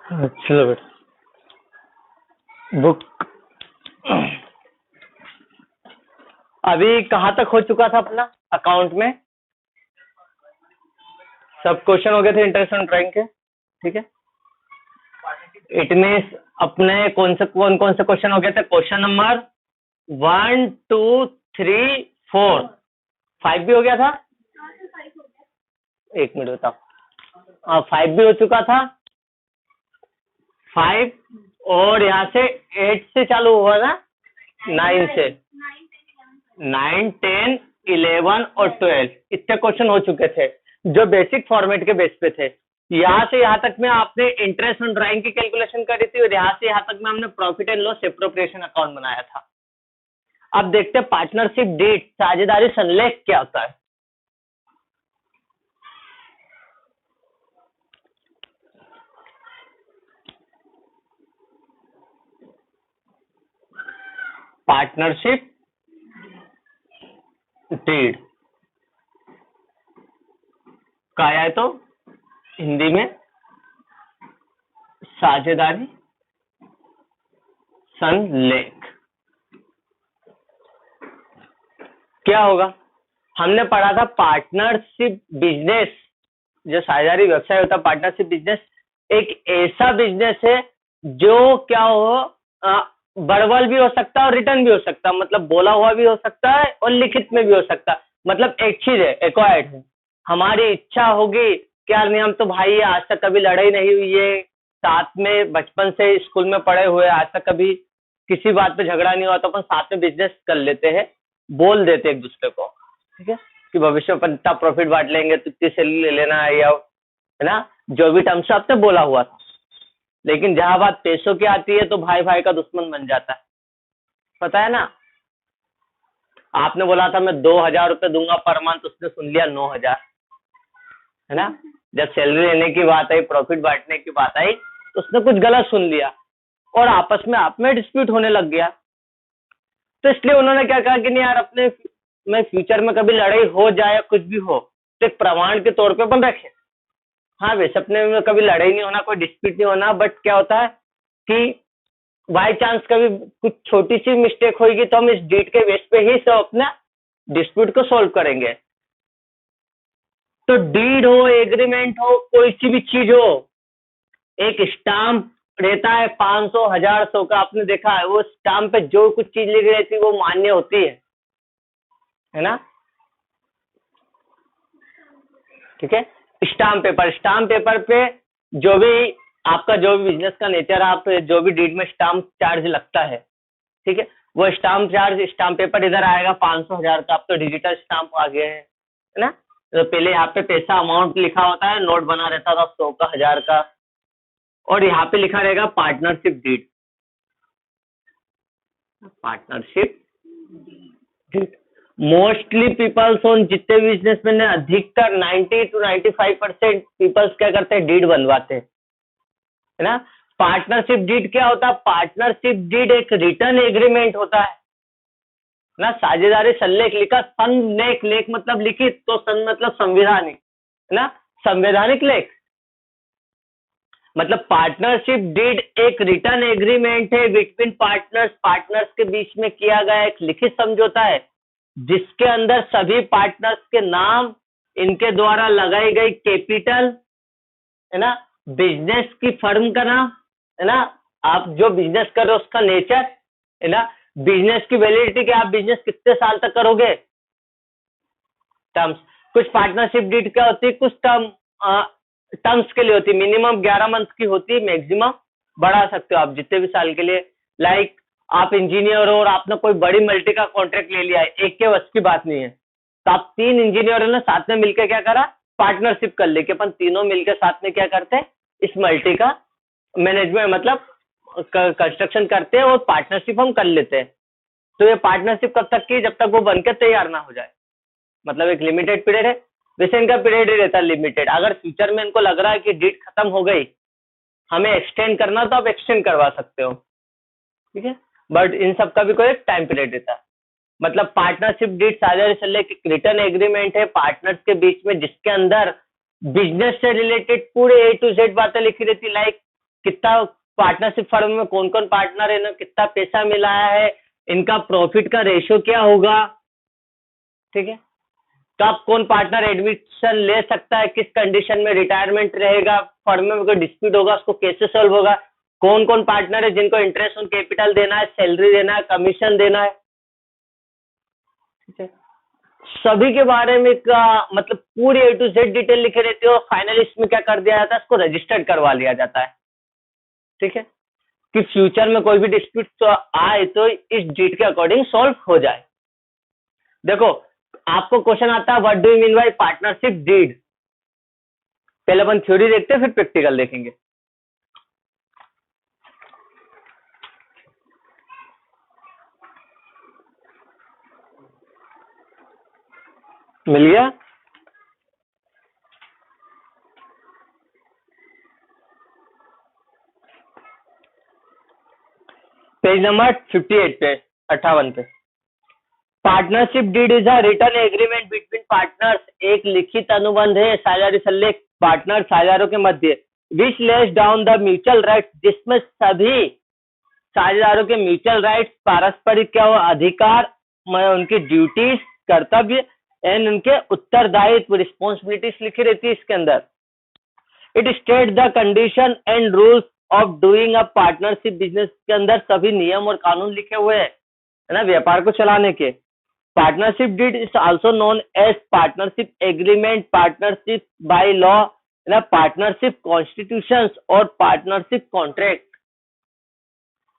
चलो बेटा बुक अभी कहाँ तक हो चुका था अपना अकाउंट में? सब क्वेश्चन हो गए थे इंटरेस्ट ऑन ड्राइंग के, ठीक है। इट मीन्स अपने कौन कौन से क्वेश्चन हो गए थे? क्वेश्चन नंबर 1 2 3 4 5 भी हो गया था। एक मिनट बताओ। 5 भी हो चुका था, 5 और यहाँ से 8 से चालू हुआ ना, 9 से 9 10 11 और 12 इतने क्वेश्चन हो चुके थे जो बेसिक फॉर्मेट के बेस पे थे। यहाँ से यहाँ तक में आपने इंटरेस्ट ऑन ड्राइंग की कैलकुलेशन करी थी और यहाँ से यहाँ तक में हमने profit and loss appropriation account बनाया था। अब देखते हैं पार्टनरशिप डीड साझेदारी संलेख क्या होता है। पार्टनरशिप डीड का है तो हिंदी में साझेदारी संलेख। क्या होगा? हमने पढ़ा था पार्टनरशिप बिजनेस, जो साझेदारी व्यवसाय होता है, पार्टनरशिप बिजनेस एक ऐसा बिजनेस है जो क्या हो वर्बल भी हो सकता है और रिटर्न भी हो सकता है, मतलब बोला हुआ भी हो सकता है और लिखित में भी हो सकता है। मतलब एक चीज है, एक्वायर्ड है। हमारी इच्छा होगी कि यार नहीं हम तो भाई आज तक कभी लड़ाई नहीं हुई है, साथ में बचपन से स्कूल में पढ़े हुए, आज तक कभी किसी बात पे झगड़ा नहीं हुआ, तो अपन साथ में बिजनेस कर लेते हैं, बोल देते एक दूसरे को, ठीक है, कि भविष्य में इतना प्रॉफिट बांट लेंगे तो इतनी सैलरी ले लेना है, या है ना, जो भी टर्म्स आपने बोला हुआ था। लेकिन जहां बात पैसों की आती है तो भाई भाई का दुश्मन बन जाता है, पता है ना। आपने बोला था मैं 2,000 रुपये दूंगा पर मंथ, उसने सुन लिया 9,000, है ना। जब सैलरी लेने की बात आई, प्रॉफिट बांटने की बात आई, तो उसने कुछ गलत सुन लिया और आपस में आप में डिस्प्यूट होने लग गया। तो इसलिए उन्होंने क्या कहा कि नहीं यार, अपने में फ्यूचर में कभी लड़ाई हो जाए या कुछ भी हो तो एक प्रमाण के तौर पे अपन रखें। हाँ वैसे अपने में कभी लड़ाई नहीं होना, कोई डिस्प्यूट नहीं होना, बट क्या होता है कि बाई चांस कभी कुछ छोटी सी मिस्टेक होगी तो हम इस डेट के बेस पे ही सब अपना डिस्प्यूट को सॉल्व करेंगे। तो डीड हो, एग्रीमेंट हो, कोई सी भी चीज हो, एक स्टाम्प रहता है 500 1000 100 का, आपने देखा है वो स्टाम्प पे जो कुछ चीज लिखी रहती है वो मान्य होती है ना, ठीक है। स्टाम्प पेपर पे जो भी आपका जो भी बिजनेस का नेचर, आप जो भी डीड में स्टाम्प चार्ज लगता है, ठीक है, वो स्टाम्प चार्ज, स्टाम्प पेपर इधर आएगा 500 1000 का। अब तो डिजिटल स्टाम्प आ गए हैं, है ना। तो पहले यहाँ पे पैसा अमाउंट लिखा होता है, नोट बना रहता था 100 का 1000 का, और यहाँ पे लिखा रहेगा partnership deed, partnership deed. Mostly peoples on, जितने बिजनेसमैन है अधिकतर 90 to 95% पीपल्स क्या करते हैं, डीड बनवाते हैं, है ना। पार्टनरशिप डीड क्या होता है? पार्टनरशिप डीड एक रिटर्न एग्रीमेंट होता है ना। साझेदारी संलेख लिखा, संलेख, लेख मतलब लिखित, तो सन मतलब संविधानिक, है ना, संवैधानिक लेख। मतलब पार्टनरशिप डीड एक रिटर्न एग्रीमेंट है बिटवीन पार्टनर्स, पार्टनर्स के बीच में किया गया एक लिखित समझौता है, जिसके अंदर सभी पार्टनर्स के नाम, इनके द्वारा लगाई गई कैपिटल, है ना, बिजनेस की फर्म का नाम, है ना, आप जो बिजनेस कर रहे हो उसका नेचर, है ना, बिजनेस की वैलिडिटी, कि आप बिजनेस कितने साल तक करोगे, टर्म्स। कुछ पार्टनरशिप डीड क्या होती है, कुछ टर्म्स के लिए होती है, मिनिमम 11 मंथ की होती है, मैक्सिमम बढ़ा सकते हो आप जितने भी साल के लिए। लाइक आप इंजीनियर हो और आपने कोई बड़ी मल्टी का कॉन्ट्रैक्ट ले लिया है, एक के बस की बात नहीं है, तो आप 3 इंजीनियरों ने साथ में मिलकर क्या करा, पार्टनरशिप कर ली कि अपन तीनों मिलकर साथ में क्या करते हैं, इस मल्टी का मैनेजमेंट मतलब कंस्ट्रक्शन करते हैं और पार्टनरशिप हम कर लेते हैं। तो ये पार्टनरशिप कब तक की, जब तक वो बनकर तैयार ना हो जाए, मतलब एक लिमिटेड पीरियड है। वैसे इनका पीरियड ही रहता है लिमिटेड। अगर फ्यूचर में इनको लग रहा है कि डेट खत्म हो गई, हमें एक्सटेंड करना, तो आप एक्सटेंड करवा सकते हो, ठीक है, बट इन सब का भी कोई एक टाइम पीरियड रहता है। मतलब पार्टनरशिप डीड साझेदारी संलेख एक रिटर्न एग्रीमेंट है पार्टनर्स के बीच में, जिसके अंदर बिजनेस से रिलेटेड पूरे A to Z बातें लिखी रहती, लाइक कितना पार्टनरशिप फर्म में कौन कौन पार्टनर है, इन्हें कितना पैसा मिला है, इनका प्रॉफिट का रेशियो क्या होगा, ठीक है। तो आप कौन पार्टनर एडमिशन ले सकता है, किस कंडीशन में रिटायरमेंट रहेगा, फर्म में कोई डिस्प्यूट होगा उसको कैसे सॉल्व होगा, कौन कौन पार्टनर है जिनको इंटरेस्ट ऑन कैपिटल देना है, सैलरी देना है, कमीशन देना है, ठीक है। सभी के बारे में मतलब पूरी ए टू जेड डिटेल लिखे रहती है और फाइनली इसमें क्या कर दिया जाता है, इसको रजिस्टर्ड करवा लिया जाता है, ठीक है, कि फ्यूचर में कोई भी डिस्प्यूट तो आए तो इस डीड के अकॉर्डिंग सॉल्व हो जाए। देखो आपको क्वेश्चन आता है what do you mean by partnership deed. पहले अपन थ्योरी देखते हैं फिर प्रैक्टिकल देखेंगे। मिल गया? पेज नंबर 58 पे, 58 पे। Partnership deed is a written agreement between partners, एक लिखित अनुबंध है साझेदारी सल्लेख पार्टनर साझेदारों के मध्य, which lays down the mutual right, जिसमें सभी साझेदारों के म्यूचुअल राइट्स, पारस्परिक क्या हो अधिकार, उनकी ड्यूटीज कर्तव्य एंड उनके उत्तरदायित्व रिस्पॉन्सिबिलिटीज लिखी रहती है इसके अंदर। It state the condition and rules of doing a partnership business, के अंदर सभी नियम और कानून लिखे हुए हैं, है ना, व्यापार को चलाने के। Partnership deed is also known as partnership agreement, partnership by law, है ना, पार्टनरशिप कॉन्स्टिट्यूशंस और पार्टनरशिप कॉन्ट्रैक्ट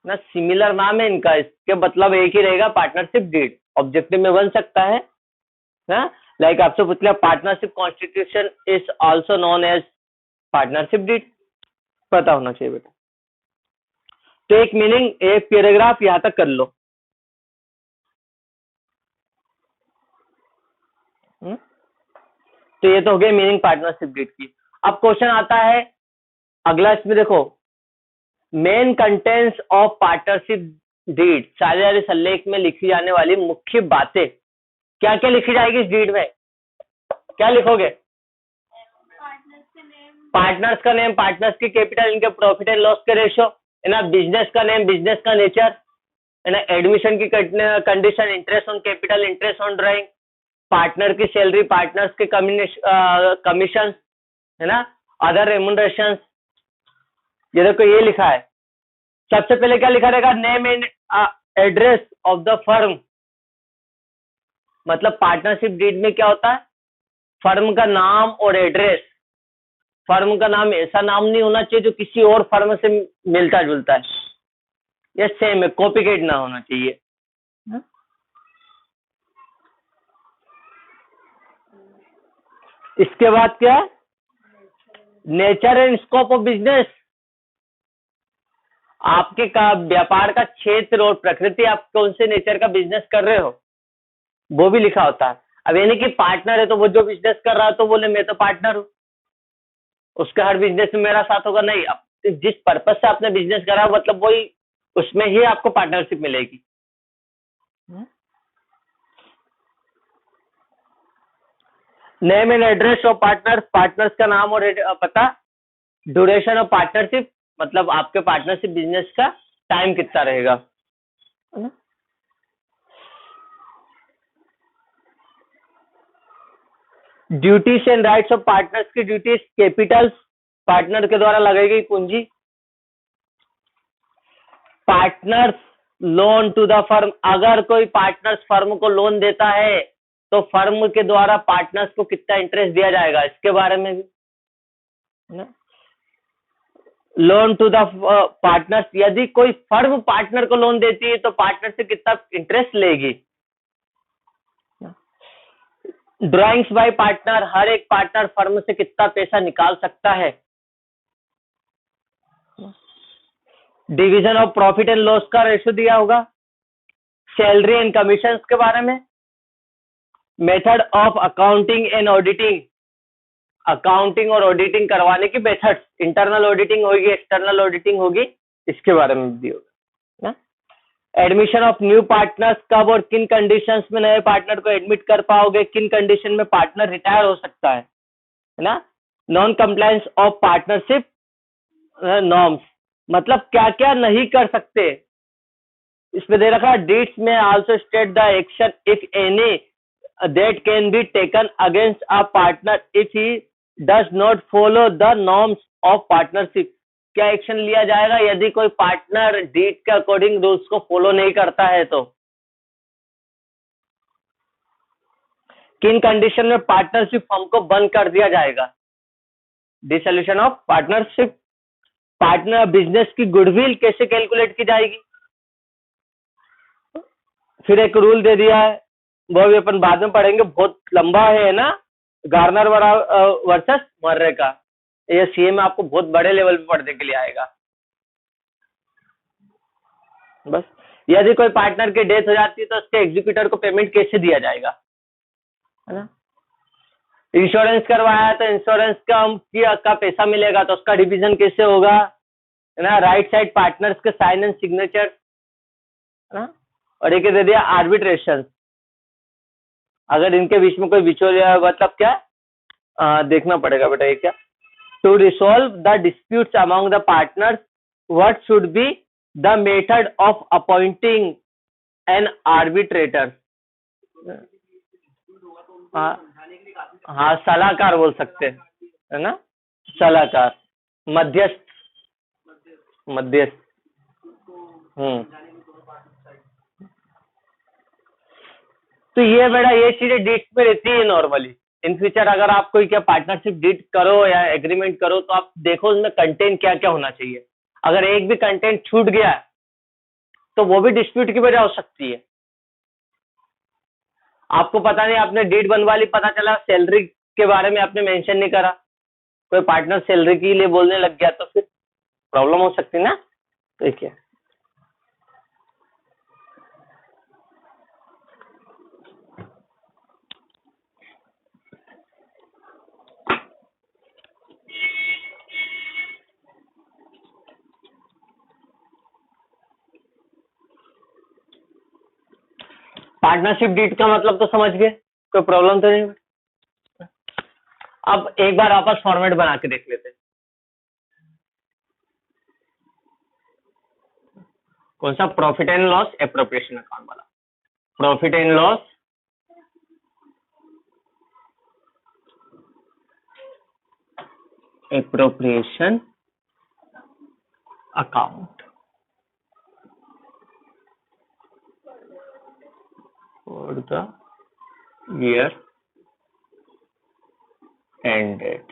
ना, सिमिलर नाम है इनका, इसके मतलब एक ही रहेगा पार्टनरशिप डीड। ऑब्जेक्टिव में बन सकता है ना, लाइक आपसे पूछ लिया partnership constitution is also known as partnership deed, पता होना चाहिए बेटा। तो एक मीनिंग, एक पैराग्राफ यहां तक कर लो। तो ये तो हो गया मीनिंग पार्टनरशिप डीड की। अब क्वेश्चन आता है अगला, इसमें देखो main contents of partnership deed, साझेदारी सल्लेख में लिखी जाने वाली मुख्य बातें क्या क्या लिखी जाएगी इस डीड में, क्या लिखोगे? पार्टनर्स का नेम, पार्टनर्स की कैपिटल, इनके प्रॉफिट एंड लॉस के रेशियो, है ना, बिजनेस का नेम, बिजनेस का नेचर, है ना, एडमिशन की condition, interest on capital, interest on drawing, partner की सैलरी, पार्टनर्स के कमीशन, है ना, अदर रेम्युनरेशंस। ये देखो ये लिखा है। सबसे पहले क्या लिखा रहेगा? Name and address of the firm, मतलब पार्टनरशिप डीड में क्या होता है, फर्म का नाम और एड्रेस। फर्म का नाम ऐसा नाम नहीं होना चाहिए जो किसी और फर्म से मिलता जुलता है, या सेम है, कॉपीकेट ना होना चाहिए। इसके बाद क्या है? Nature and scope of business, आपके का व्यापार का क्षेत्र और प्रकृति, आप कौन से नेचर का बिजनेस कर रहे हो वो भी लिखा होता है। अब यानी कि पार्टनर है तो वो जो बिजनेस कर रहा है तो बोले मैं तो पार्टनर हूं, उसका हर बिजनेस में मेरा साथ होगा, नहीं। अब जिस पर्पज से आपने बिजनेस करा मतलब वही, उसमें ही आपको पार्टनरशिप मिलेगी। Name and address of partners, partners का नाम और पता। ड्यूरेशन ऑफ पार्टनरशिप, मतलब आपके पार्टनरशिप बिजनेस का टाइम कितना रहेगा। Duties and rights of partners की ड्यूटीज, कैपिटल्स, पार्टनर के द्वारा लगाई गई पूंजी, partners loan to the firm, अगर कोई पार्टनर्स फर्म को लोन देता है तो फर्म के द्वारा पार्टनर्स को कितना इंटरेस्ट दिया जाएगा, इसके बारे में भी। लोन टू द पार्टनर्स, यदि कोई फर्म पार्टनर को लोन देती है तो पार्टनर से कितना इंटरेस्ट लेगी। ड्राइंग्स बाय पार्टनर, हर एक पार्टनर फर्म से कितना पैसा निकाल सकता है। Division of profit and loss का रेशियो दिया होगा। सैलरी एंड कमीशन के बारे में। Method of accounting and auditing, accounting और ऑडिटिंग करवाने की मेथड्स, इंटरनल ऑडिटिंग होगी, एक्सटर्नल ऑडिटिंग होगी, इसके बारे में भी होगा। एडमिशन ऑफ न्यू पार्टनर्स, कब और किन कंडीशंस में नए पार्टनर को एडमिट कर पाओगे, किन कंडीशन में पार्टनर रिटायर हो सकता है ना। Non compliance of partnership norms, मतलब क्या क्या नहीं कर सकते, इसमें दे रखा डीड्स में also state the action if any that can be taken against a partner if he does not follow the norms of partnership। क्या एक्शन लिया जाएगा यदि कोई पार्टनर डीड के अकॉर्डिंग रूल्स को फॉलो नहीं करता है तो। किन कंडीशन में पार्टनरशिप फर्म को बंद कर दिया जाएगा? Dissolution of partnership. Partner business की गुडविल कैसे कैलकुलेट की जाएगी? फिर एक रूल दे दिया है, वो भी अपन बाद में पढ़ेंगे, बहुत लंबा है ना, गार्नर वर्सेस मर्रे का। ये सीए में आपको बहुत बड़े लेवल पे पढ़ने के लिए आएगा। बस यदि कोई पार्टनर की डेथ हो जाती है तो उसके एग्जीक्यूटर को पेमेंट कैसे दिया जाएगा, है ना। इंश्योरेंस करवाया है तो इंश्योरेंस का पैसा मिलेगा तो उसका डिवीजन कैसे होगा, है ना। राइट साइड पार्टनर्स के साइन एंड सिग्नेचर, है ना। और एक दे दिया आर्बिट्रेशन, अगर इनके बीच में कोई बिचौलिया मतलब क्या देखना पड़ेगा बेटा ये क्या। To resolve the disputes among the partners what should be the method of appointing an arbitrator. हाँ सलाहकार बोल सकते हैं, है ना, सलाहकार, मध्यस्थ, मध्यस्थ। तो ये बेटा ये चीजें डीट में रहती है नॉर्मली। इन फ्यूचर अगर आप कोई क्या पार्टनरशिप डीट करो या एग्रीमेंट करो तो आप देखो उसमें कंटेंट क्या क्या होना चाहिए। अगर एक भी कंटेंट छूट गया तो वो भी डिस्प्यूट की वजह हो सकती है। आपको पता नहीं, आपने डीट बनवा ली, पता चला सैलरी के बारे में आपने मेंशन नहीं करा, कोई पार्टनर सैलरी के लिए बोलने लग गया तो फिर प्रॉब्लम हो सकती है ना। तो क्या पार्टनरशिप डीट का मतलब तो समझ गए, कोई प्रॉब्लम तो नहीं। अब एक बार आपस फॉर्मेट बना के देख लेते हैं। कौन सा? Profit and loss appropriation account वाला। Profit and loss appropriation account for the year ended.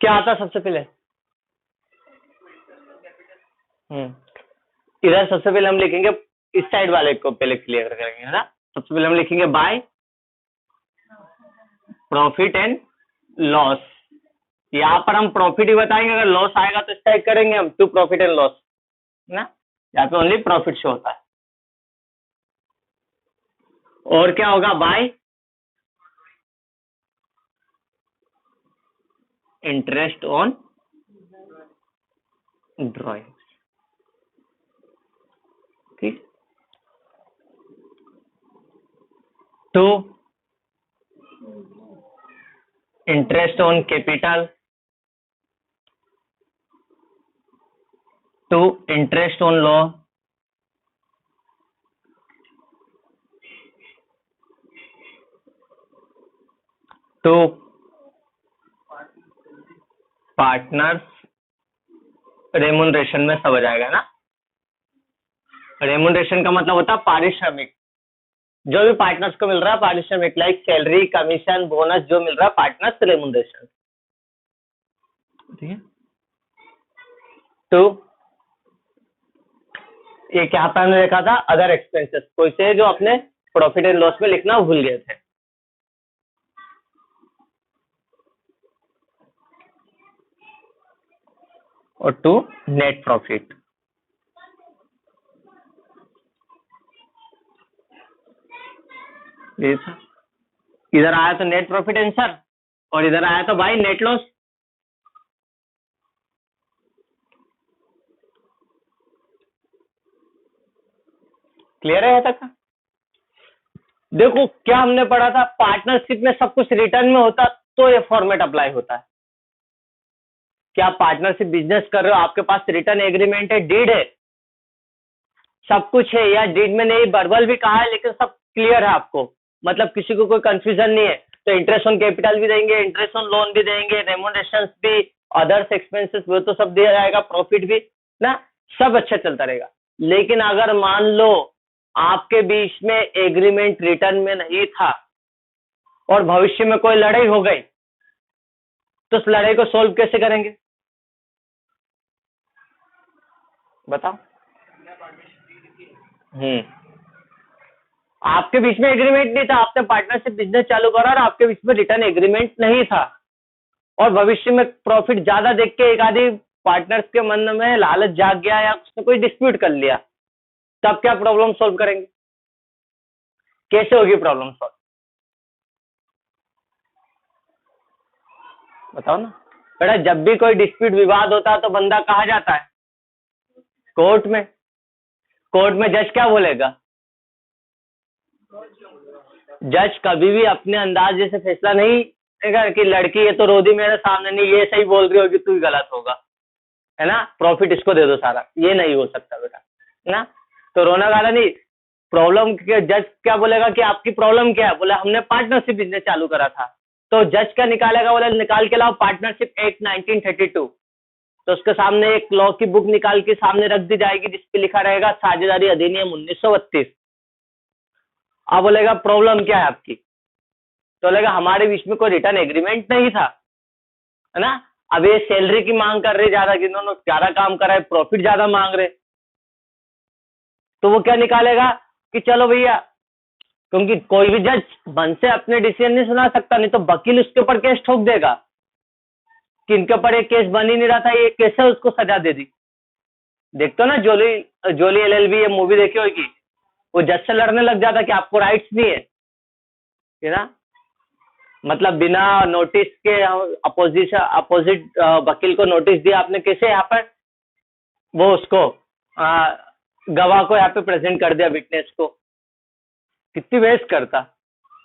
क्या आता है सबसे पहले? इधर सबसे पहले हम लिखेंगे, इस साइड वाले को पहले क्लियर करेंगे, है ना। सबसे पहले हम लिखेंगे बाय प्रॉफिट एंड लॉस। यहाँ पर हम प्रॉफिट ही बताएंगे, अगर लॉस आएगा तो स्ट्राइक करेंगे हम टू प्रॉफिट एंड लॉस, है ना। यहाँ पे ओनली प्रॉफिट शो होता है। और क्या होगा? बाय इंटरेस्ट ऑन ड्रॉइंग, ठीक। To interest on capital, to interest on law, to partners remuneration में सब आ जाएगा ना। रेमुनरेशन का मतलब होता है पारिश्रमिक, जो भी पार्टनर्स को मिल रहा है पारिश्रमिक, लाइक सैलरी, कमीशन, बोनस, जो मिल रहा है पार्टनर्स रेमुनरेशन, ठीक है। तो ये क्या पे हमने देखा था? अदर एक्सपेंसेस, कोई से जो अपने प्रॉफिट एंड लॉस में लिखना भूल गए थे। और टू नेट प्रॉफिट। ये था, इधर आया तो नेट प्रॉफिट आंसर और इधर आया तो भाई नेट लॉस। क्लियर है तक? देखो क्या हमने पढ़ा था, पार्टनरशिप में सब कुछ रिटर्न में होता तो ये फॉर्मेट अप्लाई होता है। क्या आप पार्टनरशिप बिजनेस कर रहे हो, आपके पास रिटर्न एग्रीमेंट है, डीड है, सब कुछ है, या डीड में नहीं वर्बल भी कहा है लेकिन सब क्लियर है आपको, मतलब किसी को कोई कंफ्यूजन नहीं है, तो इंटरेस्ट ऑन कैपिटल भी देंगे, इंटरेस्ट ऑन लोन भी देंगे, रेमोनेशन भी, अदर्स एक्सपेंसेस वो तो सब दिया जाएगा, प्रॉफिट भी ना, सब अच्छा चलता रहेगा। लेकिन अगर मान लो आपके बीच में एग्रीमेंट रिटर्न में नहीं था और भविष्य में कोई लड़ाई हो गई, तो उस लड़ाई को सोल्व कैसे करेंगे बताओ? आपके बीच में एग्रीमेंट नहीं था, आपने पार्टनरशिप बिजनेस चालू करा और आपके बीच में रिटर्न एग्रीमेंट नहीं था, और भविष्य में प्रॉफिट ज्यादा देख के एक आधी पार्टनर्स के मन में लालच जाग गया या उसने कोई डिस्प्यूट कर लिया, तब क्या प्रॉब्लम सॉल्व करेंगे? कैसे होगी प्रॉब्लम सॉल्व बताओ ना बेटा। जब भी कोई डिस्प्यूट विवाद होता है तो बंदा कहाँ जाता है? कोर्ट में। कोर्ट में जज क्या बोलेगा? जज कभी भी अपने अंदाजे से फैसला नहीं देगा कि लड़की ये तो रो दी मेरे सामने, नहीं ये सही बोल रही होगी, तू ही गलत होगा, है ना, प्रॉफिट इसको दे दो सारा, ये नहीं हो सकता बेटा, है ना। तो रोना गाना नहीं, प्रॉब्लम जज क्या बोलेगा कि आपकी प्रॉब्लम क्या है, बोले हमने पार्टनरशिप बिजनेस चालू करा था, तो जज क्या निकालेगा, बोले निकाल के लाओ पार्टनरशिप एक्ट 1932, तो उसके सामने एक लॉ की बुक निकाल के सामने रख दी जाएगी जिसपे लिखा रहेगा साझेदारी अधिनियम 1932। अब बोलेगा प्रॉब्लम क्या है आपकी, तो बोलेगा हमारे बीच में कोई रिटर्न एग्रीमेंट नहीं था, है ना, अब ये सैलरी की मांग कर रहे ज्यादा, कि इन्होंने ज्यादा काम करा है, प्रॉफिट ज्यादा मांग रहे, तो वो क्या निकालेगा कि चलो भैया, क्योंकि कोई भी जज मन से अपने डिसीजन नहीं सुना सकता, नहीं तो वकील उसके ऊपर केस ठोक देगा कि इनके ऊपर एक केस बन ही नहीं रहा था, ये कैसे उसको सजा दे दी। देखते हो ना जोली, जोली एलएलबी, ये मूवी देखी होगी, वो जज से लड़ने लग जाता कि आपको राइट्स नहीं है ना, मतलब बिना नोटिस के अपोजिट वकील को नोटिस दिया आपने, कैसे यहाँ पर वो उसको गवाह को यहाँ पे प्रेजेंट कर दिया, विटनेस को, कितनी वेस्ट करता,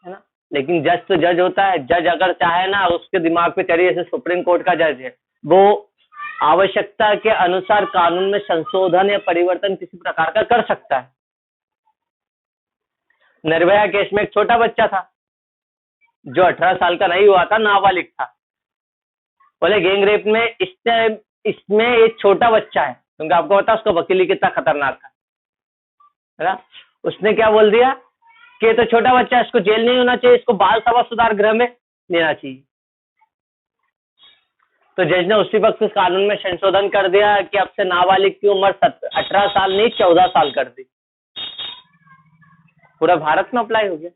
है ना। लेकिन जज तो जज होता है, जज अगर चाहे ना, उसके दिमाग पे चढ़िए, जैसे सुप्रीम कोर्ट का जज है, वो आवश्यकता के अनुसार कानून में संशोधन या परिवर्तन किसी प्रकार का कर सकता है। निर्भया केस में एक छोटा बच्चा था जो 18 साल का नहीं हुआ था, नाबालिग था, बोले गैंग रेप में इसमें एक छोटा बच्चा है, क्योंकि आपको पता उसका वकीली कितना खतरनाक था, है ना। उसने क्या बोल दिया कि ये तो छोटा बच्चा है, इसको जेल नहीं होना चाहिए, इसको बाल सभा सुधार गृह में लेना चाहिए। तो जज ने उसी वक्त उस कानून में संशोधन कर दिया कि अब से नाबालिग की उम्र 18 साल नहीं 14 साल कर दी। पूरा भारत में अप्लाई हो गया।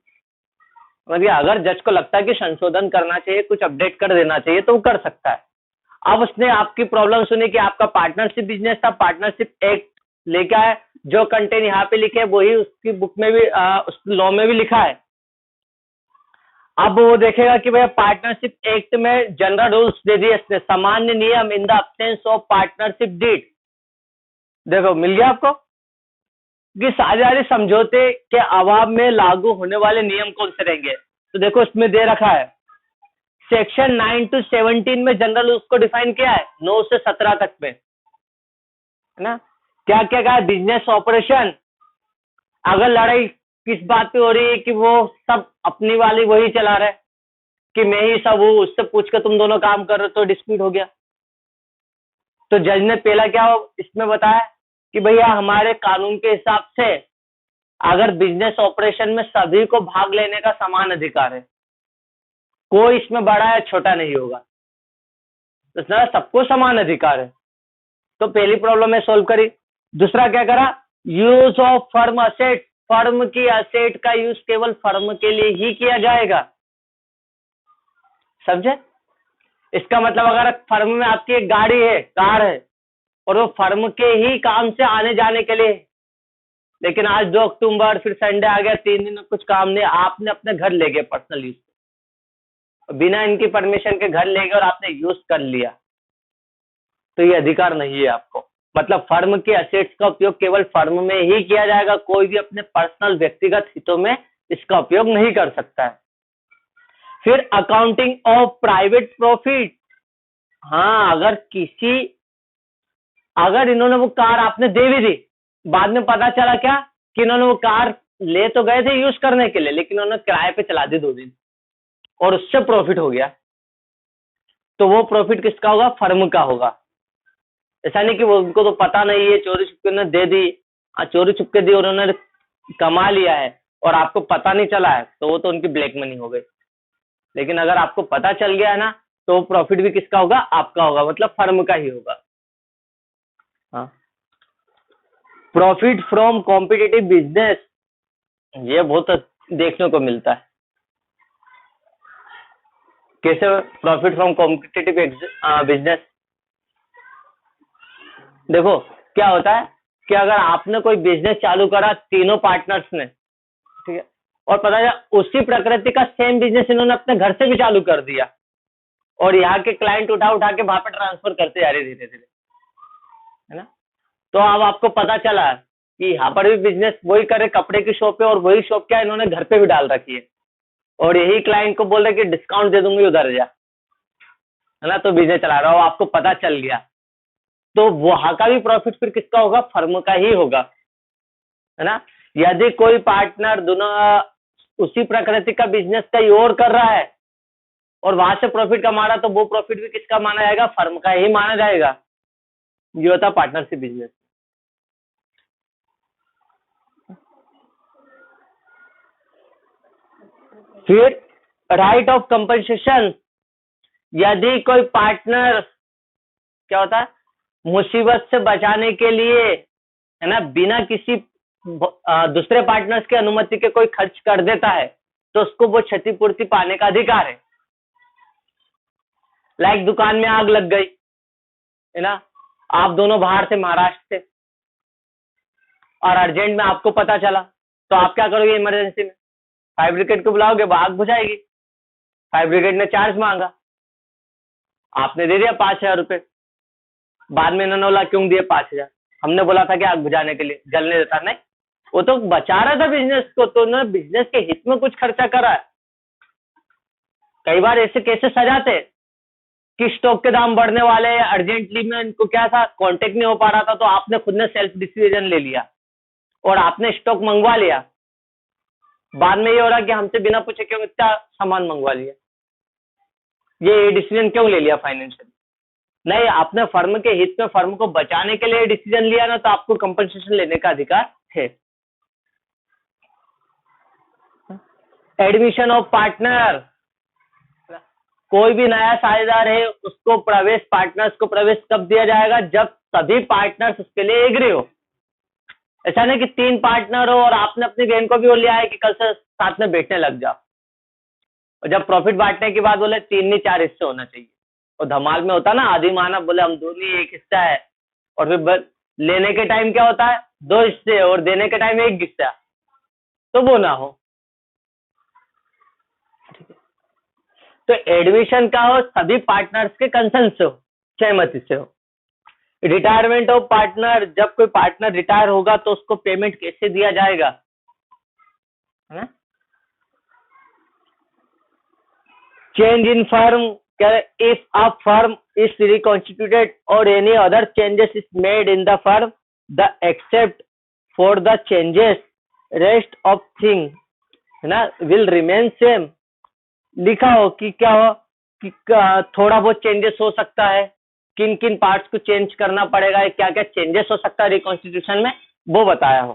मतलब अगर जज को लगता है कि संशोधन करना चाहिए, कुछ अपडेट कर देना चाहिए, तो वो कर सकता है। अब उसने आपकी प्रॉब्लम सुनी कि आपका पार्टनरशिप बिजनेस था, पार्टनरशिप एक्ट लेके आए, जो कंटेंट यहाँ पे लिखे वही उसकी बुक में भी, उस लॉ में भी लिखा है। अब वो देखेगा कि भैया पार्टनरशिप एक्ट में जनरल रूल्स दे दिए इसने, सामान्य नियम in the absence of partnership deed, देखो मिल गया आपको कि साझेदारी समझौते के अभाव में लागू होने वाले नियम कौन से रहेंगे। तो देखो इसमें दे रखा है सेक्शन 9 to 17 में जनरल उसको डिफाइन किया है, 9 से 17 तक में, है ना। क्या क्या कहा है, बिजनेस ऑपरेशन, अगर लड़ाई किस बात पे हो रही है कि वो सब अपनी वाली वही चला रहे कि मैं ही सब हूँ, उससे पूछ कर तुम दोनों काम कर रहे हो, तो डिस्प्यूट हो गया। तो जज ने पहला क्या इसमें बताया कि भैया हमारे कानून के हिसाब से अगर बिजनेस ऑपरेशन में सभी को भाग लेने का समान अधिकार है, कोई इसमें बड़ा या छोटा नहीं होगा, तो सबको समान अधिकार है। तो पहली प्रॉब्लम है सोल्व करी। दूसरा क्या करा, use of firm asset, firm की असेट का यूज केवल फर्म के लिए ही किया जाएगा, समझे। इसका मतलब अगर फर्म में आपकी एक गाड़ी है, कार है, और वो फर्म के ही काम से आने जाने के लिए। लेकिन आज 2 अक्टूबर, फिर संडे आ गया, 3 दिन कुछ काम नहीं, आपने अपने घर ले गए पर्सनल यूज, बिना इनकी परमिशन के घर ले गए और आपने यूज कर लिया, तो ये अधिकार नहीं है आपको। मतलब फर्म के असेट्स का उपयोग केवल फर्म में ही किया जाएगा, कोई भी अपने पर्सनल व्यक्तिगत हितों में इसका उपयोग नहीं कर सकता है। फिर अकाउंटिंग ऑफ प्राइवेट प्रॉफिट। हाँ, अगर इन्होंने वो कार आपने दे भी दी, बाद में पता चला क्या कि इन्होंने वो कार ले तो गए थे यूज करने के लिए, लेकिन उन्होंने किराए पे चला दी 2 दिन और उससे प्रॉफिट हो गया, तो वो प्रॉफिट किसका होगा? फर्म का होगा। ऐसा नहीं कि वो उनको तो पता नहीं है, चोरी छुपके उन्होंने दे दी, चोरी छुपके दी और उन्होंने कमा लिया है और आपको पता नहीं चला है, तो वो तो उनकी ब्लैक मनी हो गई। लेकिन अगर आपको पता चल गया है ना, तो प्रॉफिट भी किसका होगा? आपका होगा, मतलब फर्म का ही होगा। हाँ, प्रॉफिट फ्रॉम कॉम्पिटिटिव बिजनेस, ये बहुत देखने को मिलता है। कैसे प्रॉफिट फ्रॉम कॉम्पिटिटिव बिजनेस? देखो क्या होता है कि अगर आपने कोई बिजनेस चालू करा तीनों पार्टनर्स ने, ठीक है, और पता है उसी प्रकृति का सेम बिजनेस इन्होंने अपने घर से भी चालू कर दिया और यहाँ के क्लाइंट उठा उठा के वहां पे ट्रांसफर करते जा रहे धीरे धीरे, है ना। तो अब आपको पता चला कि यहाँ पर भी बिजनेस वही करे, कपड़े की शॉप है, और वही शॉप क्या इन्होंने घर पे भी डाल रखी है, और यही क्लाइंट को बोल रहे कि डिस्काउंट दे दूंगी उधर जा, है ना, तो बिजनेस चला रहा हो, आपको पता चल गया, तो वहां का भी प्रॉफिट फिर किसका होगा? फर्म का ही होगा, है ना। यदि कोई पार्टनर दोनों उसी प्रकृति का बिजनेस कहीं और कर रहा है और वहां से प्रॉफिट कमा रहा, तो वो प्रॉफिट भी किसका माना जाएगा? फर्म का ही माना जाएगा। ये होता पार्टनरशिप बिजनेस। फिर राइट ऑफ कंपनसेशन। यदि कोई पार्टनर क्या होता है, मुसीबत से बचाने के लिए, है ना, बिना किसी दूसरे पार्टनर्स की अनुमति के कोई खर्च कर देता है, तो उसको वो क्षतिपूर्ति पाने का अधिकार है। लाइक दुकान में आग लग गई, है ना, आप दोनों बाहर से महाराष्ट्र से, और अर्जेंट में आपको पता चला, तो आप क्या करोगे? इमरजेंसी में फायर ब्रिगेड को बुलाओगे, वो आग बुझाएगी। फायर ब्रिगेड ने चार्ज मांगा, आपने दे दिया 5,000 रुपए, बाद में इन्होंने बोला क्यों दिए 5,000? हमने बोला था कि आग बुझाने के लिए, जलने देता नहीं, वो तो बचा रहा था बिजनेस को, तो उन्होंने बिजनेस के हित में कुछ खर्चा करा है। कई बार ऐसे केसेस सजाते कि स्टॉक के दाम बढ़ने वाले, अर्जेंटली में इनको क्या था, कांटेक्ट नहीं हो पा रहा था, तो आपने खुद ने सेल्फ डिसीजन ले लिया और आपने स्टॉक मंगवा लिया। बाद में ये हो रहा कि हमसे बिना पूछे क्यों इतना सामान मंगवा लिया, ये डिसीजन क्यों ले लिया फाइनेंशियल? नहीं, आपने फर्म के हित में फर्म को बचाने के लिए डिसीजन लिया ना, तो आपको कंपनसेशन लेने का अधिकार है। Admission of partner. कोई भी नया साझेदार है, उसको प्रवेश, पार्टनर्स को प्रवेश कब दिया जाएगा? जब सभी पार्टनर्स उसके लिए एग्री हो। ऐसा नहीं कि 3 पार्टनर हो और आपने अपनी बहन को भी वो लिया है कि कल से साथ में बैठने लग जाओ, और जब प्रॉफिट बांटने की बात बोले 3 नहीं 4 हिस्से होना चाहिए। और धमाल में होता ना, आदि मानव बोले हम दोनों ही एक हिस्सा है, और फिर लेने के टाइम क्या होता है 2 हिस्से और देने के टाइम 1 हिस्सा, तो वो ना हो। तो एडमिशन का हो सभी पार्टनर्स के कंसेंट से हो, सहमति से हो। रिटायरमेंट ऑफ पार्टनर, जब कोई पार्टनर रिटायर होगा तो उसको पेमेंट कैसे दिया जाएगा, है ना। Change in firm, if a firm is reconstituted और any other changes is made in the firm, the except for the changes rest of thing, है ना, विल रिमेन सेम। लिखा हो कि क्या हो कि थोड़ा बहुत चेंजेस हो सकता है, किन किन पार्ट्स को चेंज करना पड़ेगा, क्या क्या चेंजेस हो सकता है रिकॉन्स्टिट्यूशन में, वो बताया हो।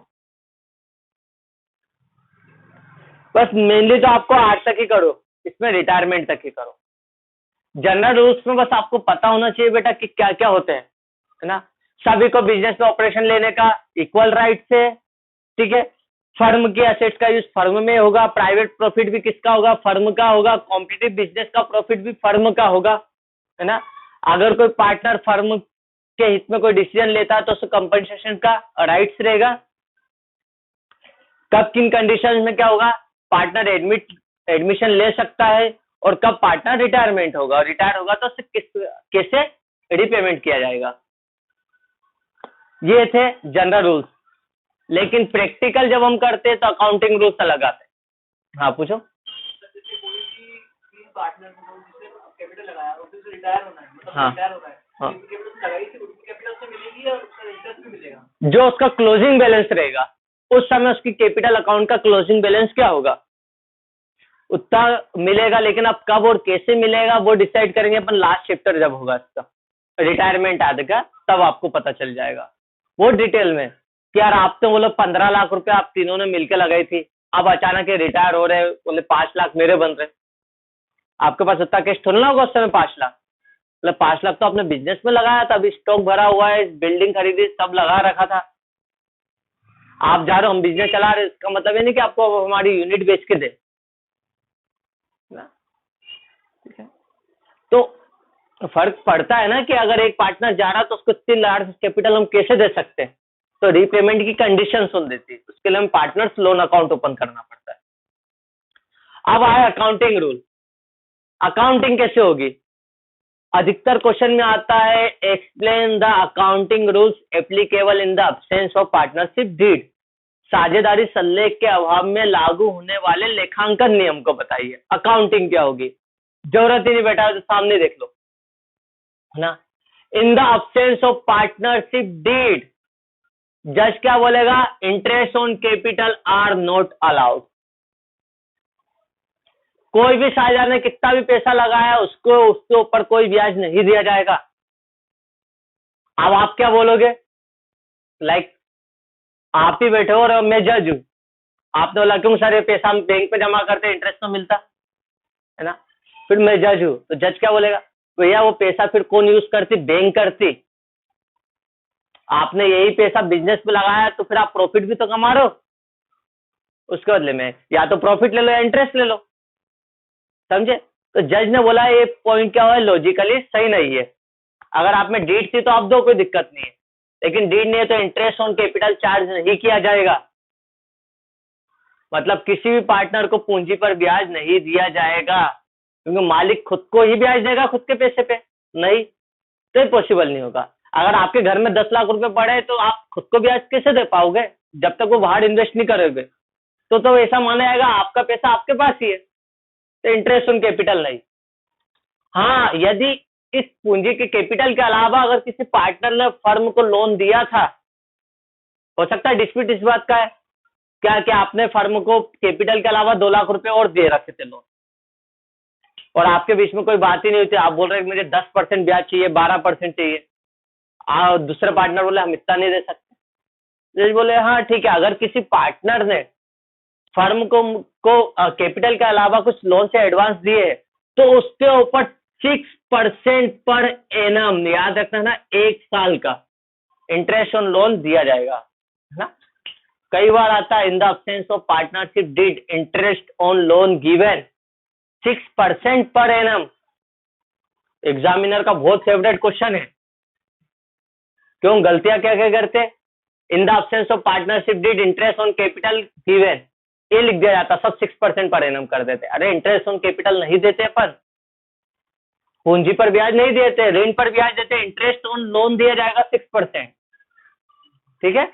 बस मेनली तो आपको 8 तक ही करो, इसमें रिटायरमेंट तक ही करो। जनरल रूल्स में बस आपको पता होना चाहिए बेटा कि क्या क्या होते हैं, है ना। सभी को बिजनेस में ऑपरेशन लेने का इक्वल राइट्स है, ठीक है। फर्म के एसेट्स का यूज फर्म में होगा, प्राइवेट प्रॉफिट भी किसका होगा? फर्म का होगा। कॉम्पिटिटिव बिजनेस का प्रॉफिट भी फर्म का होगा, है ना। अगर कोई पार्टनर फर्म के हित में कोई डिसीजन लेता है तो उसको कंपनसेशन का राइट्स रहेगा। कब किन कंडीशंस में क्या होगा, पार्टनर एडमिशन ले सकता है, और कब पार्टनर रिटायरमेंट होगा, और रिटायर होगा तो उससे कैसे रिपेमेंट किया जाएगा। ये थे जनरल रूल्स। लेकिन प्रैक्टिकल जब हम करते हैं तो अकाउंटिंग रूल्स अलग आते हैं। हाँ पूछो। पार्टनर जिसने कैपिटल लगाया उससे रिटायर होना है, मतलब हाँ रिटायर होना है, हाँ, कैपिटल लगाई थी उसकी कैपिटल से मिलेगी और उसका इंटरेस्ट भी मिलेगा। जो उसका क्लोजिंग बैलेंस रहेगा उस समय उसकी कैपिटल अकाउंट का क्लोजिंग बैलेंस क्या होगा उतना मिलेगा। लेकिन अब कब और कैसे मिलेगा वो डिसाइड करेंगे अपन लास्ट चैप्टर जब होगा इसका, रिटायरमेंट आदि का, तब आपको पता चल जाएगा वो डिटेल में कि यार आप तो बोलो 15 लाख रुपए आप तीनों ने मिलकर लगाई थी, अब अचानक रिटायर हो रहे, बोले 5 लाख मेरे बन रहे, आपके पास उतना कैश थोड़ा ना होगा उस समय 5 लाख। मतलब 5 लाख तो आपने बिजनेस में लगाया था, अभी स्टॉक भरा हुआ है, बिल्डिंग खरीदी, सब लगा रखा था। आप जा रहे हो हम बिजनेस चला रहे, इसका मतलब ये नहीं कि आपको हमारी यूनिट बेच के दे ना। ठीक है, तो फर्क पड़ता है ना कि अगर एक पार्टनर जा रहा है तो उसको इतनी लार्ज कैपिटल हम कैसे दे सकते हैं, तो रीपेमेंट की कंडीशन सुन देती है, उसके लिए हम पार्टनर्स लोन अकाउंट ओपन करना पड़ता है। अब आया अकाउंटिंग रूल। अकाउंटिंग कैसे होगी, अधिकतर क्वेश्चन में आता है explain the accounting rules applicable in the absence of partnership deed, साझेदारी सल्लेख के अभाव में लागू होने वाले लेखांकन नियम को बताइए। अकाउंटिंग क्या होगी, जरूरत ही नहीं बैठा तो सामने देख लो है ना। In the absence of partnership deed, जज क्या बोलेगा, interest on capital are not allowed. कोई भी साझेदार ने कितना भी पैसा लगाया उसको उसके ऊपर कोई ब्याज नहीं दिया जाएगा। अब आप क्या बोलोगे, लाइक आप ही बैठे हो और मैं जज हूं, आपने बोला क्यों सर ये पैसा हम बैंक पे जमा करते इंटरेस्ट तो मिलता है ना, फिर मैं जज हूं तो जज क्या बोलेगा, भैया वो पैसा फिर कौन यूज करती, बैंक करती, आपने यही पैसा बिजनेस में लगाया तो फिर आप प्रॉफिट भी तो कमा रहे हो, उसके बदले में या तो प्रॉफिट ले लो या इंटरेस्ट ले लो, समझे। तो जज ने बोला ये पॉइंट क्या हुआ, लॉजिकली सही नहीं है। अगर आप में डीड थी तो आप दो, कोई दिक्कत नहीं है, लेकिन डीड नहीं है तो इंटरेस्ट ऑन कैपिटल चार्ज नहीं किया जाएगा। मतलब किसी भी पार्टनर को पूंजी पर ब्याज नहीं दिया जाएगा, क्योंकि मालिक खुद को ही ब्याज देगा खुद के पैसे पे, नहीं तो पॉसिबल नहीं होगा। अगर आपके घर में 10 लाख रुपए पड़े तो आप खुद को ब्याज कैसे दे पाओगे, जब तक वो बाहर इन्वेस्ट नहीं करोगे तो ऐसा माना जाएगा आपका पैसा आपके पास ही है, तो इंटरेस्ट ऑन कैपिटल नहीं। हाँ, यदि इस पूंजी के कैपिटल के अलावा अगर किसी पार्टनर ने फर्म को लोन दिया था, हो सकता है डिस्प्यूट इस बात का है क्या कि आपने फर्म को कैपिटल के अलावा 2 लाख रुपए और दे रखे थे लोन, और आपके बीच में कोई बात ही नहीं हुई थी, आप बोल रहे हैं मुझे 10% ब्याज चाहिए, 12% चाहिए, दूसरे पार्टनर बोले हम इतना नहीं दे सकते। जज बोले हाँ ठीक है, अगर किसी पार्टनर ने फर्म को कैपिटल के अलावा कुछ लोन से एडवांस दिए तो उसके ऊपर 6% पर एनम, याद रखना ना, 1 साल का इंटरेस्ट ऑन लोन दिया जाएगा, है ना। कई बार आता है in the absence of partnership did interest on loan given 6% per annum. Examiner का बहुत फेवरेट क्वेश्चन है, क्यों गलतियां क्या क्या करते, इन the absence of partnership did interest on capital given, ये लिख दिया जाता, सब 6% पर एनम कर देते। अरे इंटरेस्ट ऑन कैपिटल नहीं देते अपन, पूंजी पर ब्याज नहीं देते, ऋण पर ब्याज देते, इंटरेस्ट ऑन लोन दिया जाएगा 6%, ठीक है।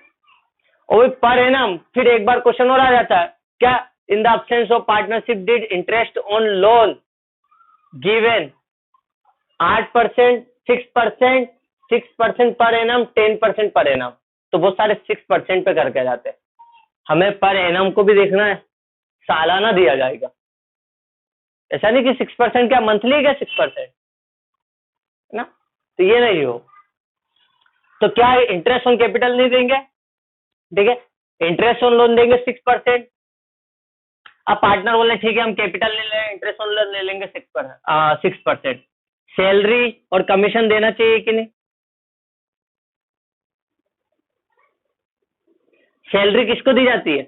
और पर एनम, फिर एक बार क्वेश्चन और आ जाता है क्या, इन the absence of partnership did interest on loan given 8%, 6%, 6% per annum, 10% per annum, तो बहुत सारे 6% पे करके जाते हैं। हमें पर एनम को भी देखना है, सालाना दिया जाएगा, ऐसा नहीं कि 6% क्या मंथली क्या 6% ना, तो ये नहीं हो। तो क्या इंटरेस्ट ऑन कैपिटल नहीं देंगे, ठीक है, इंटरेस्ट ऑन लोन देंगे 6%। अब पार्टनर बोले ठीक है हम कैपिटल नहीं ले, इंटरेस्ट ऑन लोन ले लेंगे 6%। सैलरी और कमीशन देना चाहिए कि नहीं, सैलरी किसको दी जाती है,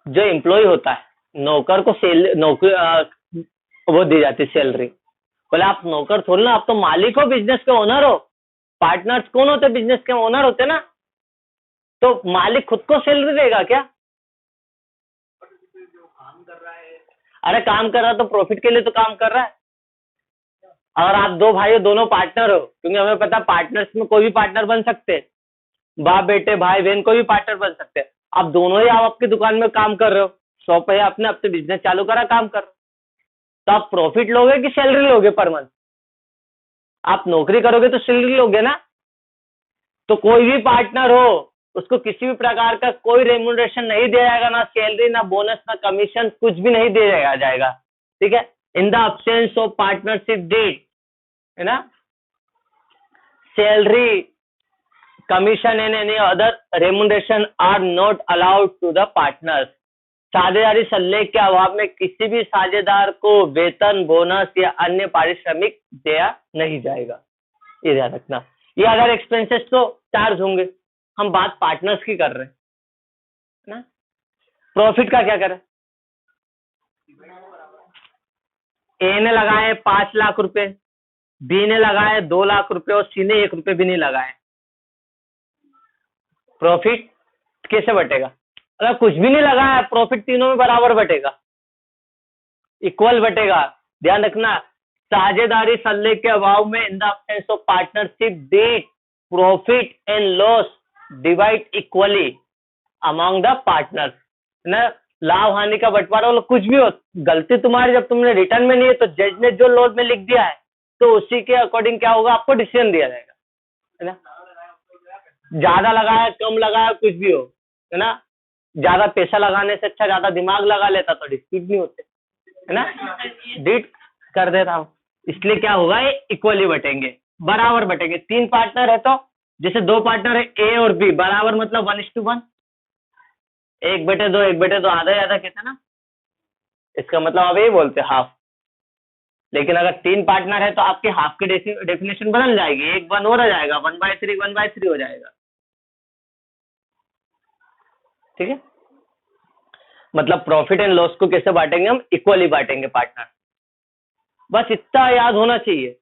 जो एम्प्लॉय होता है, नौकर को वो दी जाती है सैलरी, बोले आप नौकर थोड़ी ना, आप तो मालिक हो, बिजनेस के ओनर हो। पार्टनर्स कौन होते? बिजनेस के ओनर होते ना। तो मालिक खुद को सैलरी देगा क्या? जो काम कर रहा है, अरे काम कर रहा तो प्रॉफिट के लिए तो काम कर रहा है। और आप दो भाई हो, दोनों पार्टनर हो, क्योंकि हमें पता पार्टनर्स में कोई भी पार्टनर बन सकते हैं, बाप बेटे भाई बहन कोई भी पार्टनर बन सकते हैं। आप दोनों ही आप आपकी दुकान में काम कर रहे हो, शॉप है आपने, अपने बिजनेस चालू करा, काम कर रहे हो, तो आप प्रॉफिट लोगे कि सैलरी लोगे पर मंथ? आप नौकरी करोगे तो सैलरी लोगे ना। तो कोई भी पार्टनर हो, उसको किसी भी प्रकार का कोई रेम्यूनरेशन नहीं दिया जाएगा, ना सैलरी, ना बोनस, ना कमीशन, कुछ भी नहीं दिया जाएगा। ठीक है, in the absence of partnership deed, है ना, salary, commission and any other remuneration are not allowed to the partners. साझेदारी सल्लेख के अभाव में किसी भी साझेदार को वेतन, बोनस या अन्य पारिश्रमिक दिया नहीं जाएगा, ये ध्यान रखना। ये अगर एक्सपेंसेस तो चार्ज होंगे, हम बात पार्टनर्स की कर रहे हैं ना। प्रॉफिट का क्या करें? ए ने लगाए 5 लाख रुपए, बी ने लगाए 2 लाख रुपए और सी ने 1 रुपए भी नहीं लगाए। प्रॉफिट कैसे बटेगा? अगर कुछ भी नहीं लगाया, प्रॉफिट तीनों में बराबर बटेगा, इक्वल बटेगा। ध्यान रखना, साझेदारी सल्ले के अभाव में in the absence of partnership deed profit and loss divide equally among the partners, ना। लाभ हानि का बंटवारा हो, कुछ भी हो, गलती तुम्हारी, जब तुमने रिटर्न में नहीं है तो जज ने जो लॉज में लिख दिया है तो उसी के अकॉर्डिंग क्या होगा, आपको डिसीजन दिया जाएगा, है ना। ज्यादा लगाया, कम लगाया, कुछ भी हो, है ना। ज्यादा पैसा लगाने से अच्छा ज्यादा दिमाग लगा लेता तो डिस्प्यूट नहीं होते, है ना, डीट कर देता हूं। इसलिए क्या होगा, ये इक्वली बटेंगे, बराबर बटेंगे। 3 पार्टनर है तो जैसे 2 पार्टनर है ए और बी, बराबर मतलब 1:1, 1/2, 1/2 आधा आधा कहते ना, इसका मतलब अब यही बोलते हाफ। लेकिन अगर 3 पार्टनर है तो आपके हाफ की डेफिनेशन बदल जाएगी, 1/1 हो जाएगा, 1/3 1/3 हो जाएगा। ठीक है, मतलब प्रॉफिट एंड लॉस को कैसे बांटेंगे, हम इक्वली बांटेंगे पार्टनर। बस इतना याद होना चाहिए,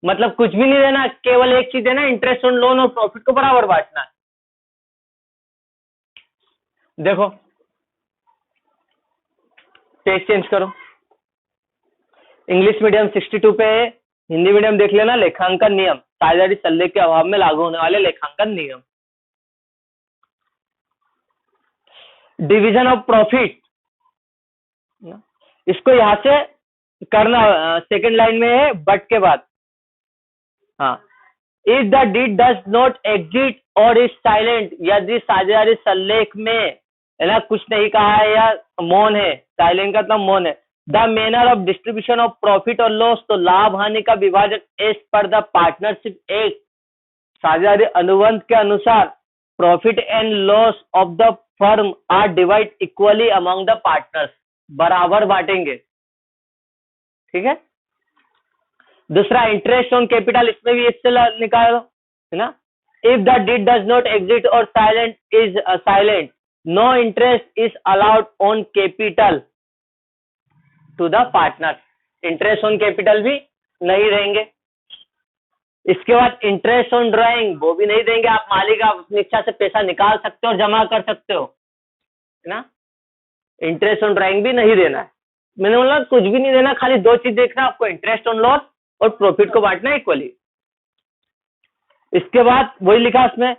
मतलब कुछ भी नहीं देना, केवल एक चीज देना, इंटरेस्ट ऑन लोन और प्रॉफिट को बराबर बांटना है। देखो पेज चेंज करो, इंग्लिश मीडियम 62 पे है, हिंदी मीडियम देख लेना, लेखांकन नियम, साझेदारी सल्ले के अभाव में लागू होने वाले लेखांकन नियम। डिवीजन ऑफ प्रॉफिट, इसको यहां से करना, सेकंड लाइन में है बट के बाद। हाँ, if the deed does not exist or is silent, यदि साझेदारी सल्लेख में, है ना, कुछ नहीं कहा है या मौन है, साइलेंट का मतलब मौन है। The manner of distribution of profit और लॉस, तो लाभ हानि का विभाजन as per the partnership act, साझेदारी अनुबंध के अनुसार profit and loss of the firm are divide equally among the partners, बराबर बांटेंगे। ठीक है, दूसरा इंटरेस्ट ऑन कैपिटल, इसमें भी इससे निकालो, है ना। If the deed does not exist और silent is silent, no interest is allowed on capital to the partner, interest on capital भी नहीं देंगे। इसके बाद इंटरेस्ट ऑन ड्राइंग, वो भी नहीं देंगे। आप मालिक, आप अपनी इच्छा से पैसा निकाल सकते हो और जमा कर सकते हो, है ना। इंटरेस्ट ऑन ड्राइंग भी नहीं देना है। मैंने बोला कुछ भी नहीं देना, खाली 2 चीज देखना है आपको, इंटरेस्ट ऑन लॉस और प्रॉफिट को बांटना है इक्वली। इसके बाद वही लिखा उसमें,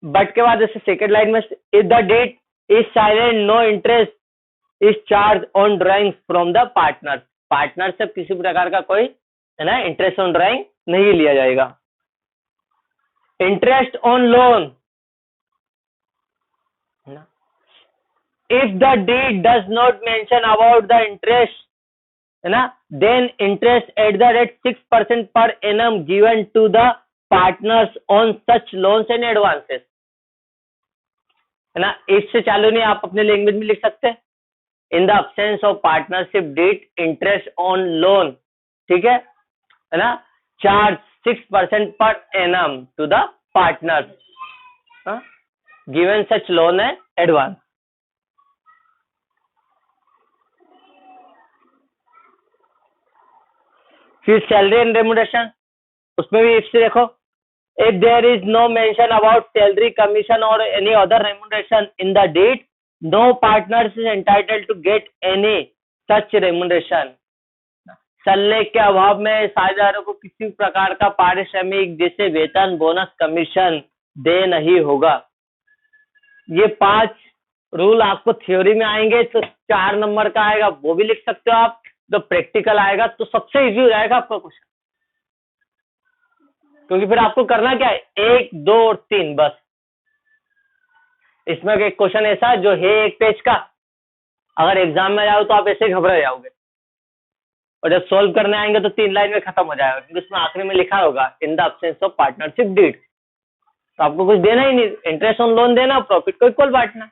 बट के बाद जैसे सेकेंड लाइन में, if the deed is silent no interest is charge on drawing from the partner, partner से किसी प्रकार का कोई, है ना, इंटरेस्ट ऑन ड्राइंग नहीं लिया जाएगा। Interest on loan, if the deed does not mention about the interest, है ना, then interest at the rate 6% per annum given to the partners on such loans and advances, है ना। इससे चालू नहीं, आप अपने लैंग्वेज में लिख सकते हैं, in the absence of partnership deed interest on loan, ठीक है ना, charge 6% per annum to the partners given such loan and advance. फिर सैलरी एंड रेम्यूनरेशन, उसमें भी इफ से देखो, if there is no mention about salary, commission और any other remuneration in the deed, no partners is entitled to get any such remuneration. सल्ले के अभाव में साझेदारों को किसी प्रकार का पारिश्रमिक जैसे वेतन, बोनस, कमीशन दे नहीं होगा। ये 5 रूल आपको थ्योरी में आएंगे तो 4 नंबर का आएगा, वो भी लिख सकते हो आप। तो प्रैक्टिकल आएगा तो सबसे इजी हो जाएगा आपका क्वेश्चन, क्योंकि फिर आपको करना क्या है, 1, 2 और 3 बस। इसमें एक क्वेश्चन ऐसा जो है 1 पेज का, अगर एग्जाम में जाओ तो आप ऐसे घबरा जाओगे, और जब सोल्व करने आएंगे तो 3 लाइन में खत्म हो जाएगा, क्योंकि उसमें आखिरी में लिखा होगा in the absence of partnership deed. तो आपको कुछ देना ही नहीं, इंटरेस्ट ऑन लोन देना, प्रॉफिट को इक्वल बांटना,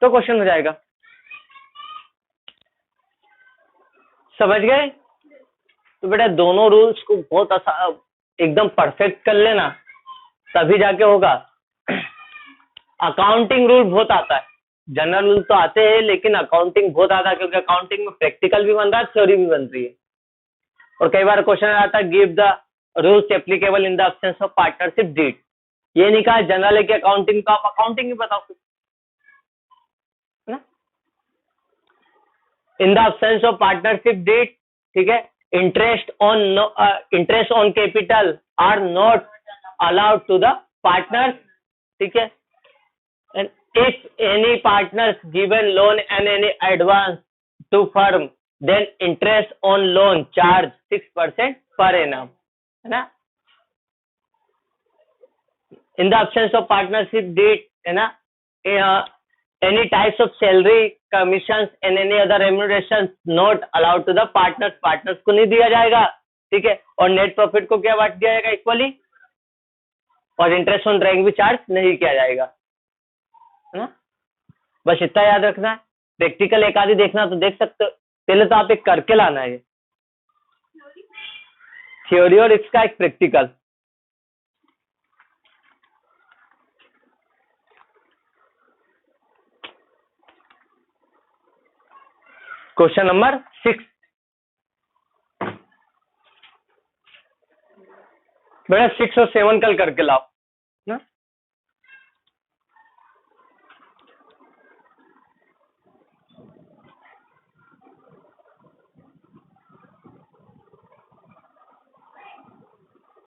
तो क्वेश्चन हो जाएगा। समझ गए? तो बेटा दोनों रूल्स को बहुत एकदम परफेक्ट कर लेना, तभी जाके होगा। अकाउंटिंग रूल बहुत आता है, जनरल रूल तो आते हैं, लेकिन अकाउंटिंग बहुत आता है, क्योंकि अकाउंटिंग में प्रैक्टिकल भी बन रहा है, थ्योरी भी बन रही है। और कई बार क्वेश्चन आता है, give the rules applicable in the absence of partnership deed. ये नहीं कहा जनरल है कि अकाउंटिंग का, आप अकाउंटिंग ही बताओ ना। In the absence of partnership deed, ठीक है, interest on capital are not allowed to the partners, ठीक है। And if any partners given loan and any advance to firm, then interest on loan charge 6% per annum, है ना। In the absence of partnership deed, है ना, any types of salary, commissions and any other remuneration not allowed to the partners, partners को नहीं दिया जाएगा, ठीक है। और नेट प्रॉफिट को क्या बांट दिया जाएगा इक्वली, और इंटरेस्ट ऑन ड्राइंग भी चार्ज नहीं किया जाएगा, है ना। बस इतना याद रखना है। प्रैक्टिकल एक आधी देखना तो देख सकते हो, पहले तो आप एक करके लाना है, थ्योरी और इसका एक प्रैक्टिकल। क्वेश्चन नंबर 6, बेटा 6 और 7 कल करके लाओ।